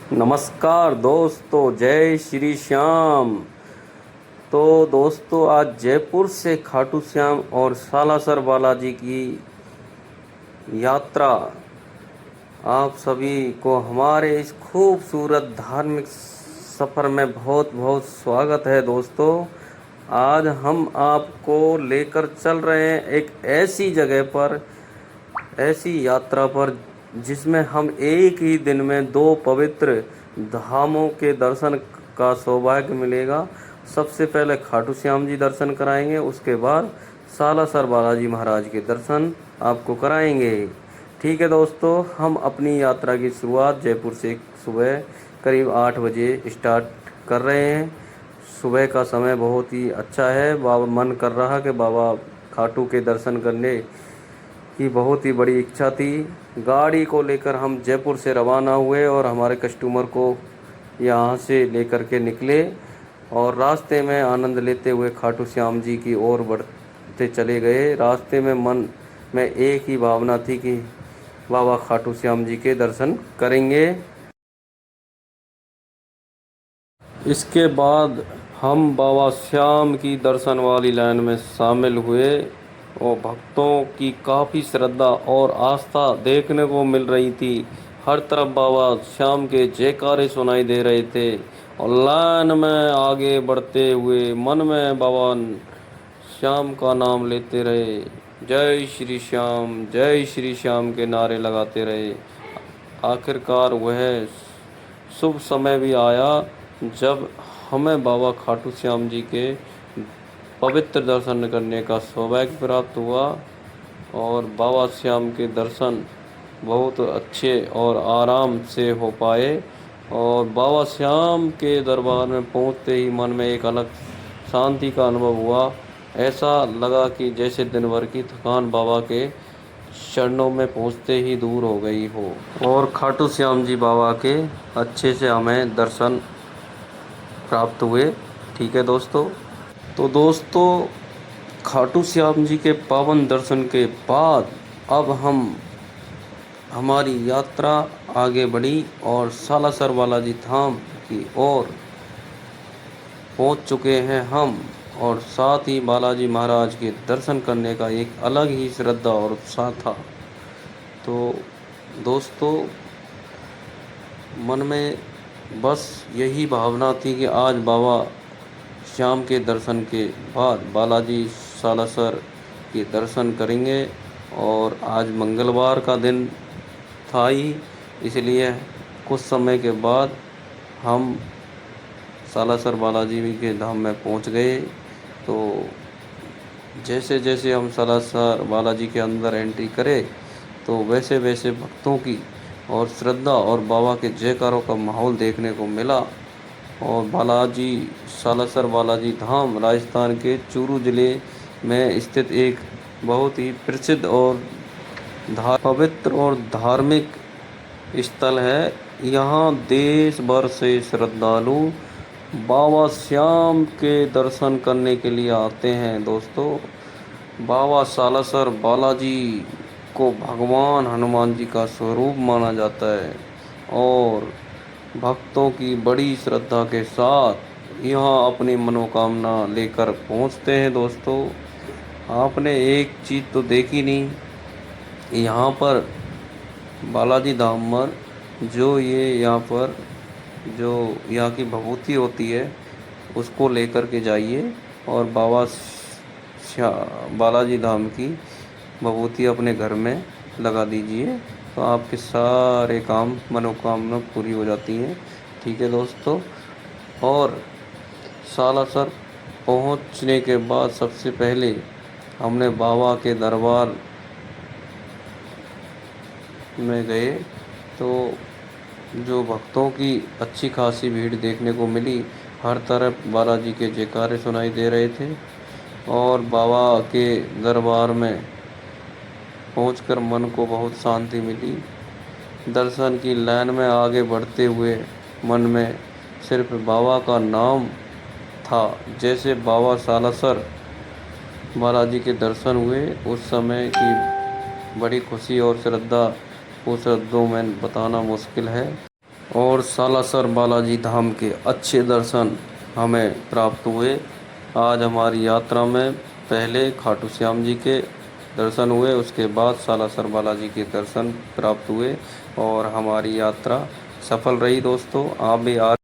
नमस्कार दोस्तों, जय श्री श्याम। तो दोस्तों, आज जयपुर से खाटू श्याम और सालासर बालाजी की यात्रा आप सभी को हमारे इस खूबसूरत धार्मिक सफ़र में बहुत बहुत स्वागत है। दोस्तों, आज हम आपको लेकर चल रहे हैं एक ऐसी जगह पर, ऐसी यात्रा पर जिसमें हम एक ही दिन में दो पवित्र धामों के दर्शन का सौभाग्य मिलेगा। सबसे पहले खाटू श्याम जी दर्शन कराएंगे, उसके बाद सालासर बालाजी महाराज के दर्शन आपको कराएंगे। ठीक है दोस्तों, हम अपनी यात्रा की शुरुआत जयपुर से सुबह करीब 8 बजे स्टार्ट कर रहे हैं। सुबह का समय बहुत ही अच्छा है। बाबा मन कर रहा कि बाबा खाटू के दर्शन करने की बहुत ही बड़ी इच्छा थी। गाड़ी को लेकर हम जयपुर से रवाना हुए और हमारे कस्टमर को यहाँ से लेकर के निकले और रास्ते में आनंद लेते हुए खाटू श्याम जी की ओर बढ़ते चले गए। रास्ते में मन में एक ही भावना थी कि बाबा खाटू श्याम जी के दर्शन करेंगे। इसके बाद हम बाबा श्याम की दर्शन वाली लाइन में शामिल हुए और भक्तों की काफ़ी श्रद्धा और आस्था देखने को मिल रही थी। हर तरफ बाबा श्याम के जयकारे सुनाई दे रहे थे और लाइन में आगे बढ़ते हुए मन में बाबा श्याम का नाम लेते रहे। जय श्री श्याम के नारे लगाते रहे। आखिरकार वह शुभ समय भी आया जब हमें बाबा खाटू श्याम जी के पवित्र दर्शन करने का सौभाग्य प्राप्त हुआ और बाबा श्याम के दर्शन बहुत अच्छे और आराम से हो पाए। और बाबा श्याम के दरबार में पहुंचते ही मन में एक अलग शांति का अनुभव हुआ। ऐसा लगा कि जैसे दिन भर की थकान बाबा के चरणों में पहुंचते ही दूर हो गई हो। और खाटू श्याम जी बाबा के अच्छे से हमें दर्शन प्राप्त हुए। ठीक है दोस्तों, तो दोस्तों, खाटू श्याम जी के पावन दर्शन के बाद अब हमारी यात्रा आगे बढ़ी और सालासर बालाजी धाम की ओर पहुंच चुके हैं हम। और साथ ही बालाजी महाराज के दर्शन करने का एक अलग ही श्रद्धा और उत्साह था। तो दोस्तों, मन में बस यही भावना थी कि आज बाबा श्याम के दर्शन के बाद बालाजी सालासर के दर्शन करेंगे। और आज मंगलवार का दिन था ही, इसलिए कुछ समय के बाद हम सालासर बालाजी के धाम में पहुंच गए। तो जैसे जैसे हम सालासर बालाजी के अंदर एंट्री करें तो वैसे वैसे भक्तों की और श्रद्धा और बाबा के जयकारों का माहौल देखने को मिला। और सालासर बालाजी धाम राजस्थान के चूरू ज़िले में स्थित एक बहुत ही प्रसिद्ध और पवित्र और धार्मिक स्थल है। यहाँ देश भर से श्रद्धालु बाबा श्याम के दर्शन करने के लिए आते हैं। दोस्तों, बाबा सालासर बालाजी को भगवान हनुमान जी का स्वरूप माना जाता है और भक्तों की बड़ी श्रद्धा के साथ यहाँ अपनी मनोकामना लेकर पहुँचते हैं। दोस्तों, आपने एक चीज़ तो देखी नहीं, यहाँ पर बालाजी धाम पर जो यहाँ की भभूति होती है उसको लेकर के जाइए और बालाजी धाम की भभूति अपने घर में लगा दीजिए, तो आपके सारे काम मनोकामना पूरी हो जाती हैं। ठीक है दोस्तों, और सालासर पहुँचने के बाद सबसे पहले हमने बाबा के दरबार में गए तो जो भक्तों की अच्छी खासी भीड़ देखने को मिली। हर तरफ बालाजी के जयकारे सुनाई दे रहे थे और बाबा के दरबार में पहुंचकर मन को बहुत शांति मिली। दर्शन की लाइन में आगे बढ़ते हुए मन में सिर्फ बाबा का नाम था। जैसे बाबा सालासर बालाजी के दर्शन हुए, उस समय की बड़ी खुशी और श्रद्धा को शब्दों में बताना मुश्किल है। और सालासर बालाजी धाम के अच्छे दर्शन हमें प्राप्त हुए। आज हमारी यात्रा में पहले खाटू श्याम जी के दर्शन हुए, उसके बाद सालासर बालाजी के दर्शन प्राप्त हुए और हमारी यात्रा सफल रही। दोस्तों, आप भी आज